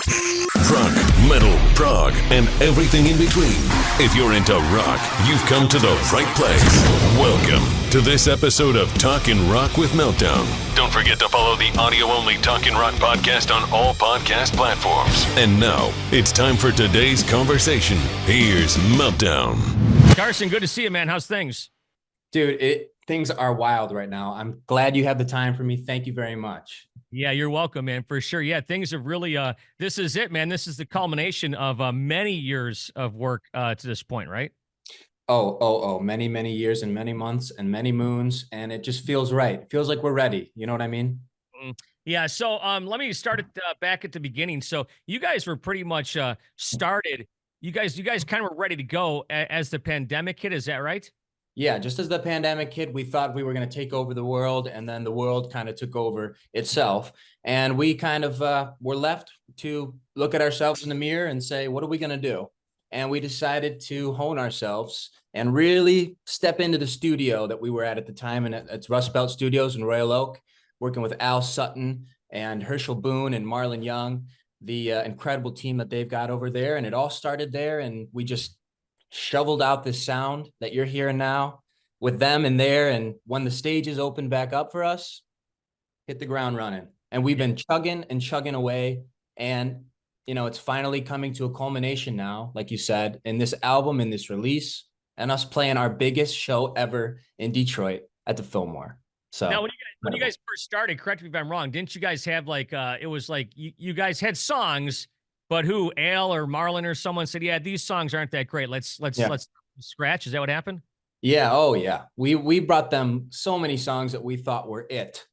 Rock, metal, prog, and everything in between. If you're into rock, you've come to the right place. Welcome to this episode of Talkin' Rock with Meltdown. Don't forget to follow the audio-only Talkin' Rock podcast on all podcast platforms. And now, it's time for today's conversation. Here's Meltdown. Carson, good to see you, man. How's things? Dude, things are wild right now. I'm glad you have the time for me. Thank you very much. Yeah, you're welcome, man, for sure. Yeah, things have really, this is it, man. This is the culmination of many years of work to this point, right? Many, many years and many months and many moons. And it just feels right. It feels like we're ready. You know what I mean? Yeah. So let me start it back at the beginning. So you guys were pretty much started. You guys kind of were ready to go as the pandemic hit. Is that right? Yeah, just as the pandemic hit, we thought we were going to take over the world, and then the world kind of took over itself. And we kind of were left to look at ourselves in the mirror and say, what are we going to do? And we decided to hone ourselves and really step into the studio that we were at the time. And it's Rust Belt Studios in Royal Oak, working with Al Sutton and Herschel Boone and Marlon Young, the incredible team that they've got over there. And it all started there. And we just shoveled out this sound that you're hearing now with them in there. And when the stages opened back up for us, hit the ground running. And we've been chugging and chugging away. And, you know, it's finally coming to a culmination now, like you said, in this album, in this release, and us playing our biggest show ever in Detroit at the Fillmore. So now, when you guys first started, correct me if I'm wrong, didn't you guys have like, it was like you guys had songs, but who, Al or Marlon or someone said, yeah, these songs aren't that great. Let's scratch. Is that what happened? Yeah. Oh yeah. We brought them so many songs that we thought were it.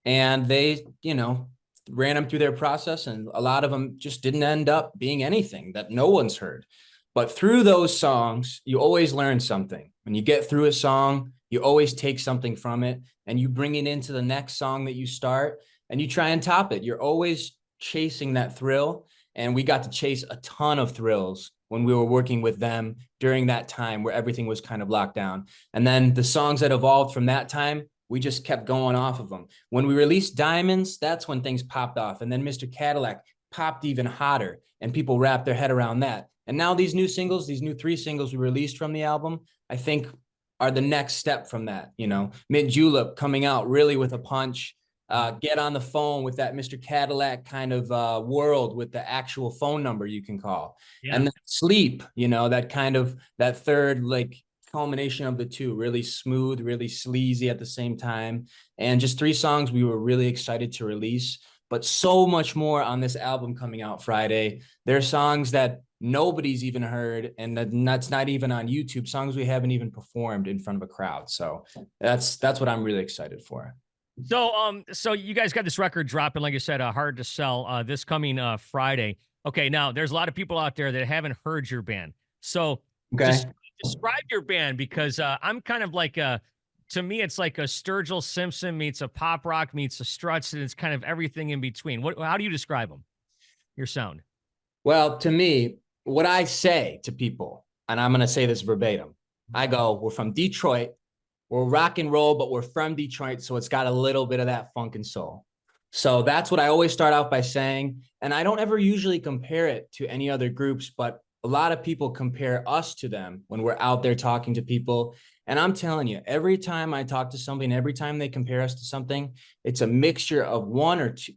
And they, you know, ran them through their process. And a lot of them just didn't end up being anything that no one's heard. But through those songs, you always learn something. When you get through a song, you always take something from it and you bring it into the next song that you start and you try and top it. You're always chasing that thrill. And we got to chase a ton of thrills when we were working with them during that time where everything was kind of locked down. And then the songs that evolved from that time, we just kept going off of them. When we released Diamonds, that's when things popped off. And then Mr. Cadillac popped even hotter and people wrapped their head around that. And now these new singles, these new 3 singles we released from the album, I think are the next step from that. You know, Mint Julep coming out really with a punch. Get on the phone with that Mr. Cadillac kind of world with the actual phone number you can call. Yeah. And then Sleep, you know, that third like culmination of the two, really smooth, really sleazy at the same time. And just 3 songs we were really excited to release, but so much more on this album coming out Friday. There are songs that nobody's even heard, and that's not even on YouTube, songs we haven't even performed in front of a crowd. So that's what I'm really excited for. So you guys got this record dropping, like you said, Hard to Sell, this coming Friday. Okay, now there's a lot of people out there that haven't heard your band. So describe your band, because I'm kind of like to me, it's like a Sturgill Simpson meets a pop rock meets a Struts, and it's kind of everything in between. How do you describe them, your sound? Well, to me, what I say to people, and I'm going to say this verbatim, I go, we're from Detroit. We're rock and roll, but we're from Detroit, so it's got a little bit of that funk and soul. So that's what I always start out by saying. And I don't ever usually compare it to any other groups, but a lot of people compare us to them when we're out there talking to people. And I'm telling you, every time I talk to somebody and every time they compare us to something, it's a mixture of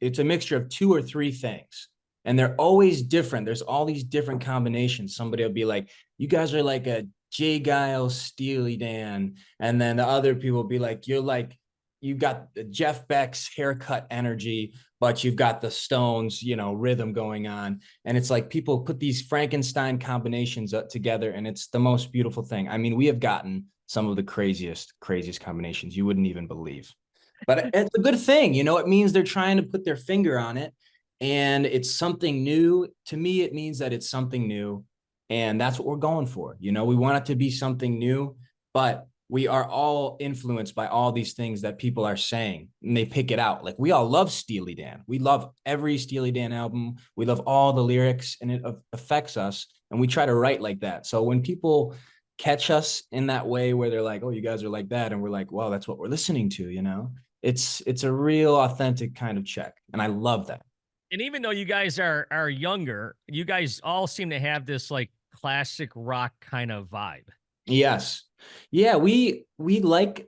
it's a mixture of 2 or 3 things. And they're always different. There's all these different combinations. Somebody will be like, you guys are like a Jay Giles, Steely Dan. And then the other people will be like, you got the Jeff Beck's haircut energy, but you've got the Stones, you know, rhythm going on. And it's like people put these Frankenstein combinations together, and it's the most beautiful thing. I mean, we have gotten some of the craziest combinations you wouldn't even believe. But it's a good thing, you know, it means they're trying to put their finger on it. And it's something new. To me, it means that it's something new. And that's what we're going for. You know, we want it to be something new, but we are all influenced by all these things that people are saying, and they pick it out. Like, we all love Steely Dan. We love every Steely Dan album. We love all the lyrics, and it affects us. And we try to write like that. So when people catch us in that way where they're like, oh, you guys are like that, and we're like, well, that's what we're listening to, you know, it's a real authentic kind of check. And I love that. And even though you guys are younger, you guys all seem to have this like classic rock kind of vibe. Yes. Yeah, we like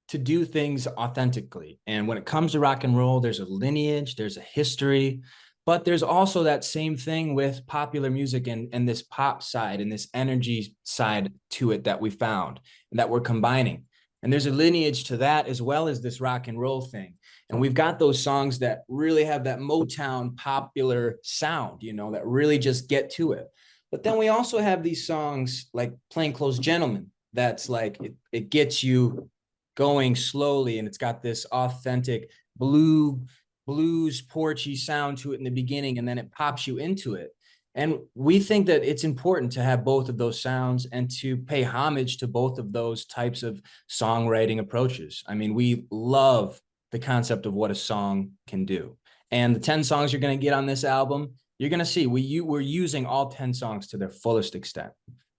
to do things authentically. And when it comes to rock and roll, there's a lineage, there's a history, but there's also that same thing with popular music and this pop side and this energy side to it that we found and that we're combining. And there's a lineage to that as well as this rock and roll thing. And we've got those songs that really have that Motown popular sound, that really just get to it. But then we also have these songs like Plainclothes Gentlemen. That's like it gets you going slowly, and it's got this authentic blues porchy sound to it in the beginning, and then it pops you into it. And we think that it's important to have both of those sounds and to pay homage to both of those types of songwriting approaches. I mean, we love the concept of what a song can do. And the 10 songs you're going to get on this album, you're going to see we're using all 10 songs to their fullest extent.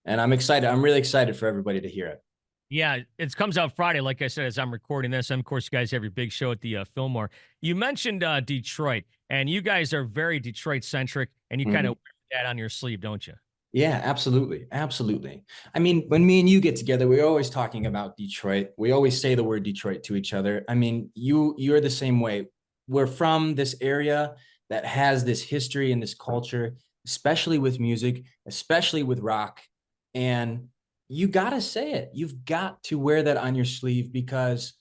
And I'm excited. I'm really excited for everybody to hear it. Yeah, it comes out Friday, like I said, as I'm recording this. And of course, you guys have your big show at the Fillmore. You mentioned Detroit, and you guys are very Detroit centric, and you kind of wear that on your sleeve, don't you? Yeah, absolutely. Absolutely. I mean, when me and you get together, we're always talking about Detroit. We always say the word Detroit to each other. I mean, you're the same way. We're from this area that has this history and this culture, especially with music, especially with rock. And you got to say it. You've got to wear that on your sleeve because,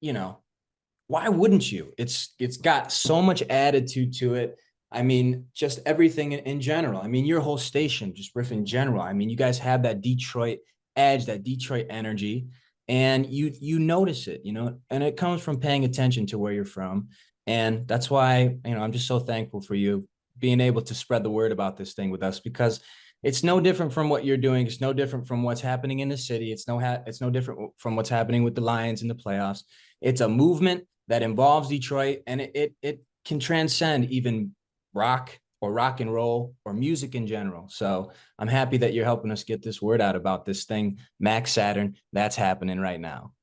why wouldn't you? It's got so much attitude to it. I mean, just everything in general. I mean, your whole station, just riff in general. I mean, you guys have that Detroit edge, that Detroit energy, and you notice it, and it comes from paying attention to where you're from. And that's why, I'm just so thankful for you being able to spread the word about this thing with us, because it's no different from what you're doing. It's no different from what's happening in the city. It's no different from what's happening with the Lions in the playoffs. It's a movement that involves Detroit, and it can transcend even rock or rock and roll or music in general. So I'm happy that you're helping us get this word out about this thing, Macc Saturn, that's happening right now.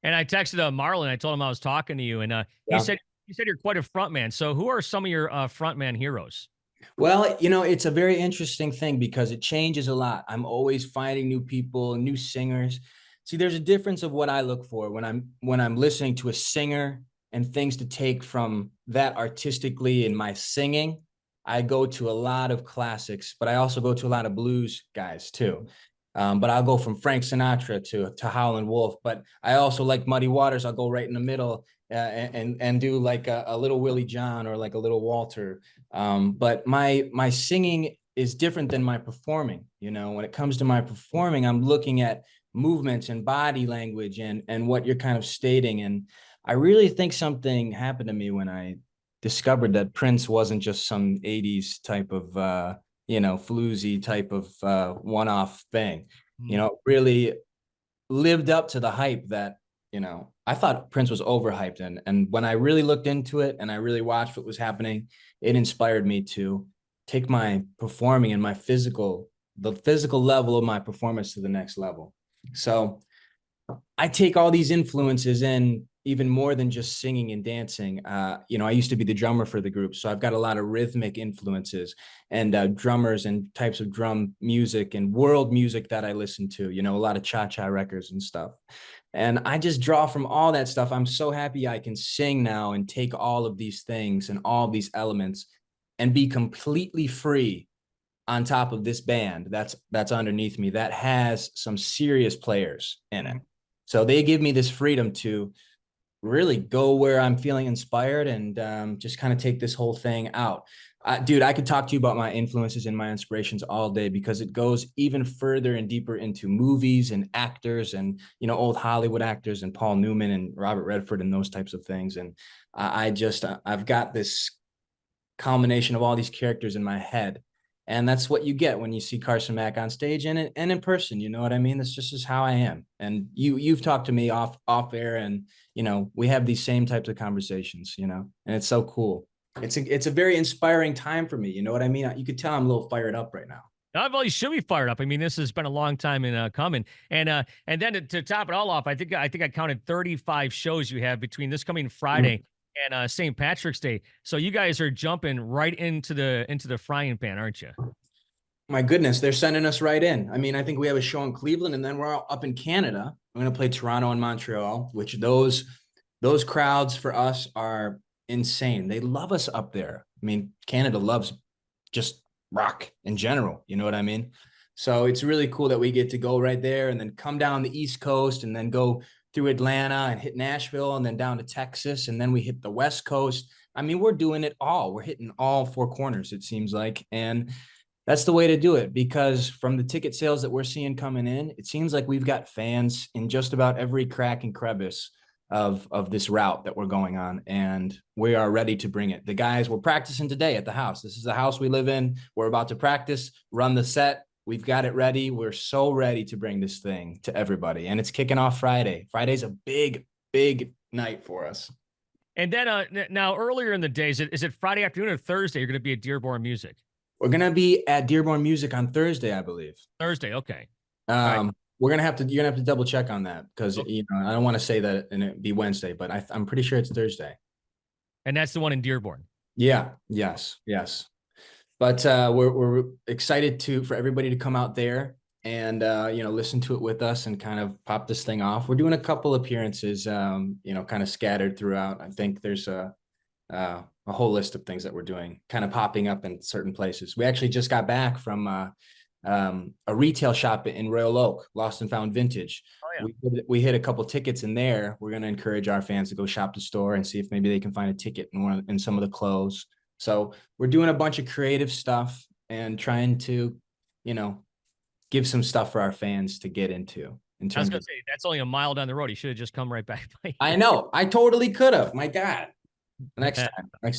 And I texted Marlon. I told him I was talking to you, and he said you're quite a front man. So who are some of your frontman heroes? Well, it's a very interesting thing because it changes a lot. I'm always finding new people, new singers. See, there's a difference of what I look for when I'm listening to a singer and things to take from that artistically in my singing. I go to a lot of classics, but I also go to a lot of blues guys too. But I'll go from Frank Sinatra to Howlin' Wolf. But I also like Muddy Waters. I'll go right in the middle and do like a little Willie John or like a little Walter. But my singing is different than my performing. When it comes to my performing, I'm looking at movements and body language and what you're kind of stating. And I really think something happened to me when I discovered that Prince wasn't just some 80s type of floozy type of one-off thing. Really lived up to the hype that I thought Prince was overhyped. And when I really looked into it and I really watched what was happening, it inspired me to take my performing and the physical level of my performance to the next level. So I take all these influences in even more than just singing and dancing. I used to be the drummer for the group, so I've got a lot of rhythmic influences and drummers and types of drum music and world music that I listen to, a lot of cha-cha records and stuff. And I just draw from all that stuff. I'm so happy I can sing now and take all of these things and all these elements and be completely free on top of this band that's underneath me that has some serious players in it. So they give me this freedom to really go where I'm feeling inspired and just kind of take this whole thing out. Dude, I could talk to you about my influences and my inspirations all day because it goes even further and deeper into movies and actors and, old Hollywood actors and Paul Newman and Robert Redford and those types of things. And I've got this culmination of all these characters in my head. And that's what you get when you see Carson Macc on stage and in person. You know what I mean? That's just how I am. And you've talked to me off air, and we have these same types of conversations. And it's so cool. It's a very inspiring time for me. You know what I mean? You could tell I'm a little fired up right now. Well, you should be fired up. I mean, this has been a long time in coming, and then to top it all off, I think I counted 35 shows you have between this coming Friday and St. Patrick's Day. So you guys are jumping right into the frying pan, aren't you? My goodness, they're sending us right in. I mean, I think we have a show in Cleveland, and then we're all up in Canada. I'm going to play Toronto and Montreal, which those crowds for us are insane. They love us up there. I mean, Canada loves just rock in general. You know what I mean? So it's really cool that we get to go right there and then come down the East Coast and then go through Atlanta and hit Nashville and then down to Texas. And then we hit the West Coast. I mean, we're doing it all. We're hitting all four corners, it seems like. And that's the way to do it, because from the ticket sales that we're seeing coming in, it seems like we've got fans in just about every crack and crevice of this route that we're going on, and we are ready to bring it. The guys, we're practicing today at the house. This is the house we live in. We're about to practice, run the set. We've got it ready. We're so ready to bring this thing to everybody, and it's kicking off Friday. Friday's a big night for us. And then now earlier in the day, is it Friday afternoon or Thursday? You're going to be at Dearborn Music. We're gonna be at Dearborn Music on Thursday, I believe. Thursday, okay. Right. You're gonna have to double check on that, because you know, I don't want to say that and it be Wednesday, but I'm pretty sure it's Thursday. And that's the one in Dearborn. Yeah. Yes. But we're excited for everybody to come out there and listen to it with us and kind of pop this thing off. We're doing a couple appearances, kind of scattered throughout. I think there's a whole list of things that we're doing, kind of popping up in certain places. We actually just got back from a retail shop in Royal Oak, Lost and Found Vintage. Oh, yeah. We hit a couple tickets in there. We're going to encourage our fans to go shop the store and see if maybe they can find a ticket in some of the clothes. So we're doing a bunch of creative stuff and trying to, give some stuff for our fans to get into. I was going to say, that's only a mile down the road. He should have just come right back. I know. I totally could have. My God. Next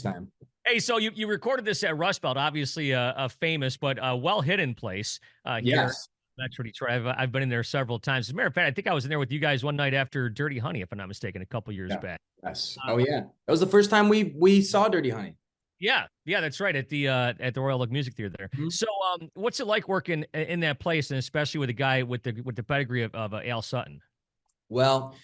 time. Hey, so you recorded this at Rust Belt, obviously a famous but well hidden place here. Yes. Metro Detroit. I've been in there several times. As a matter of fact, I think I was in there with you guys one night after Dirty Honey, if I'm not mistaken, a couple years back. Yes. Oh yeah, that was the first time we saw Dirty Honey. Yeah, that's right, at the Royal Oak Music Theater there. Mm-hmm. So, what's it like working in that place, and especially with a guy with the pedigree of Al Sutton? Well,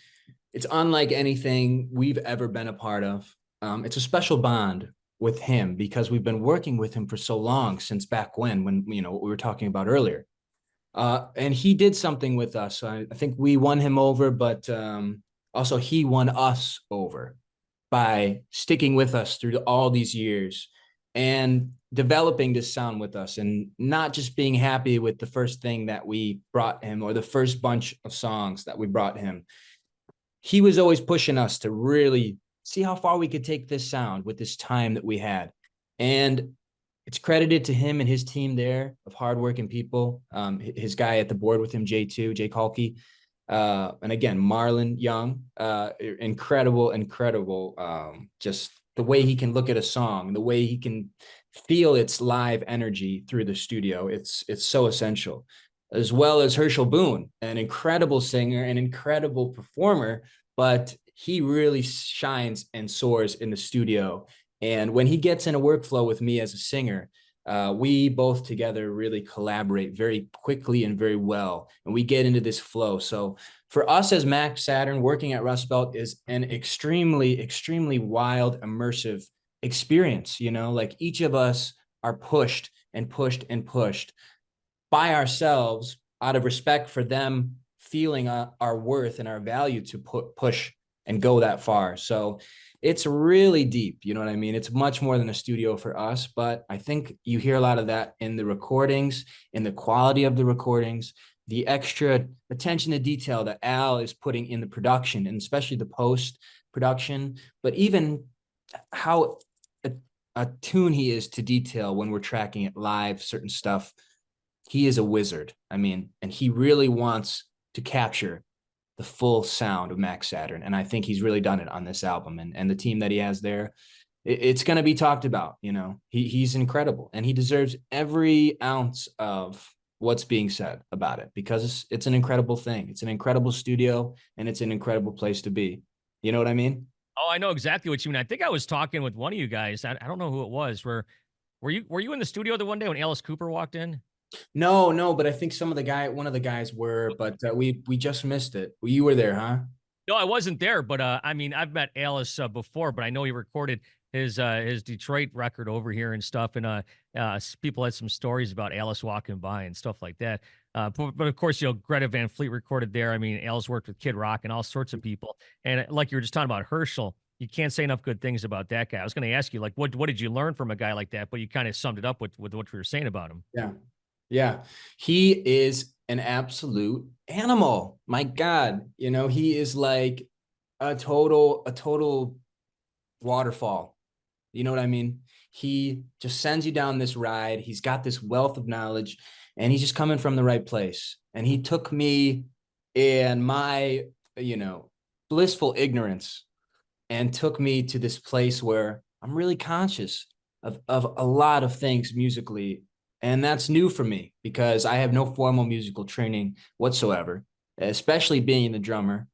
it's unlike anything we've ever been a part of. It's a special bond with him because we've been working with him for so long, since back when what we were talking about earlier. And he did something with us. I think we won him over, but also he won us over by sticking with us through all these years and developing this sound with us, and not just being happy with the first thing that we brought him or the first bunch of songs that we brought him. He was always pushing us to really see how far we could take this sound with this time that we had. And it's credited to him and his team there of hardworking people. His guy at the board with him, Jay Kalki. And again, Marlon Young, incredible. Just the way he can look at a song, the way he can feel its live energy through the studio. It's so essential. As well as Herschel Boone, an incredible singer, an incredible performer, but he really shines and soars in the studio. And when he gets in a workflow with me as a singer, we both together really collaborate very quickly and very well, and we get into this flow. So for us as Macc Saturn, working at Rust Belt is an extremely wild, immersive experience. Like each of us are pushed by ourselves out of respect for them feeling our worth and our value to push and go that far. So it's really deep. You know what I mean? It's much more than a studio for us, but I think you hear a lot of that in the recordings, in the quality of the recordings, the extra attention to detail that Al is putting in the production, and especially the post production, but even how attuned he is to detail when we're tracking it live, certain stuff. He is a wizard. I mean, and he really wants to capture the full sound of Macc Saturn. And I think he's really done it on this album, and the team that he has there, it's going to be talked about. He's incredible, and he deserves every ounce of what's being said about it, because it's an incredible thing. It's an incredible studio, and it's an incredible place to be. You know what I mean? Oh, I know exactly what you mean. I think I was talking with one of you guys. I don't know who it was. Were you in the studio the one day when Alice Cooper walked in? No, but I think one of the guys were, but we just missed it. You were there, huh? No, I wasn't there, but I mean, I've met Alice before, but I know he recorded his Detroit record over here and stuff, and people had some stories about Alice walking by and stuff like that. But of course, Greta Van Fleet recorded there. I mean, Alice worked with Kid Rock and all sorts of people, and like you were just talking about Herschel, you can't say enough good things about that guy. I was going to ask you, like, what did you learn from a guy like that? But you kind of summed it up with what we were saying about him. Yeah. Yeah. He is an absolute animal. My God. He is like a total waterfall. You know what I mean? He just sends you down this ride. He's got this wealth of knowledge, and he's just coming from the right place. And he took me in my, blissful ignorance and took me to this place where I'm really conscious of a lot of things musically. And that's new for me because I have no formal musical training whatsoever, especially being the drummer,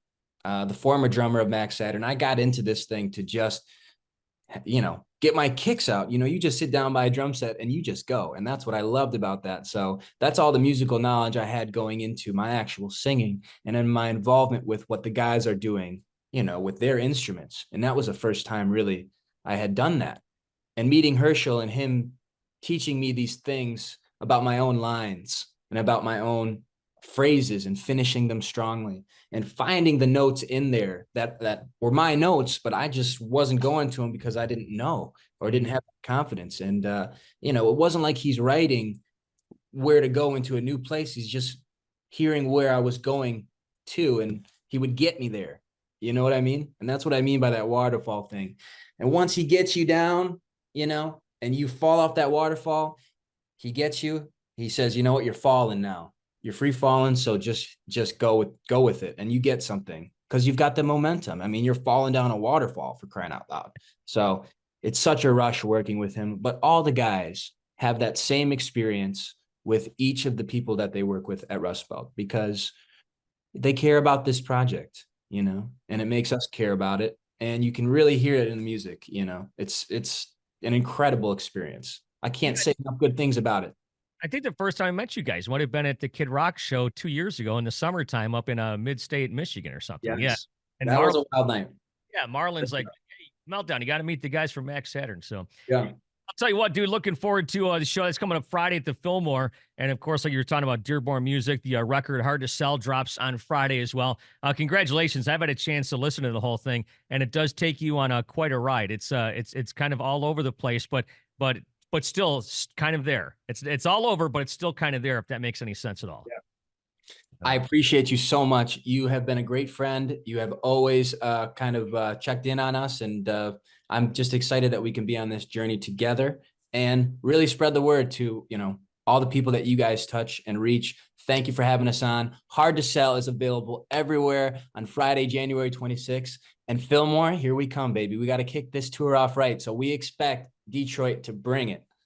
the former drummer of Macc Saturn. I got into this thing to just, get my kicks out. You just sit down by a drum set and you just go. And that's what I loved about that. So that's all the musical knowledge I had going into my actual singing and then my involvement with what the guys are doing, with their instruments. And that was the first time really I had done that. And meeting Herschel and him teaching me these things about my own lines and about my own phrases and finishing them strongly and finding the notes in there that were my notes, but I just wasn't going to them because I didn't know or didn't have confidence. And, it wasn't like he's writing where to go into a new place. He's just hearing where I was going to, and he would get me there. You know what I mean? And that's what I mean by that waterfall thing. And once he gets you down, and you fall off that waterfall, he gets you. He says, you know what? You're falling now. You're free falling. So just go with it. And you get something because you've got the momentum. I mean, you're falling down a waterfall, for crying out loud. So it's such a rush working with him, but all the guys have that same experience with each of the people that they work with at Rust Belt because they care about this project, and it makes us care about it. And you can really hear it in the music. It's an incredible experience. I can't say enough good things about it. I think the first time I met you guys might have been at the Kid Rock show 2 years ago in the summertime up in mid-state Michigan or something. Yes. Yeah. And that was a wild night. Yeah, Marlon's like, hey, Meltdown, you got to meet the guys from Macc Saturn. So yeah, I'll tell you what, dude, looking forward to the show that's coming up Friday at the Fillmore. And of course, like you were talking about Dearborn Music, the record Hard to Sell drops on Friday as well. Congratulations. I've had a chance to listen to the whole thing, and it does take you on quite a ride. It's kind of all over the place, but still kind of there. It's all over, but it's still kind of there, if that makes any sense at all. Yeah. I appreciate you so much. You have been a great friend. You have always checked in on us, and I'm just excited that we can be on this journey together and really spread the word to, all the people that you guys touch and reach. Thank you for having us on. Hard to Sell is available everywhere on Friday, January 26th. And Fillmore, here we come, baby. We got to kick this tour off right. So we expect Detroit to bring it.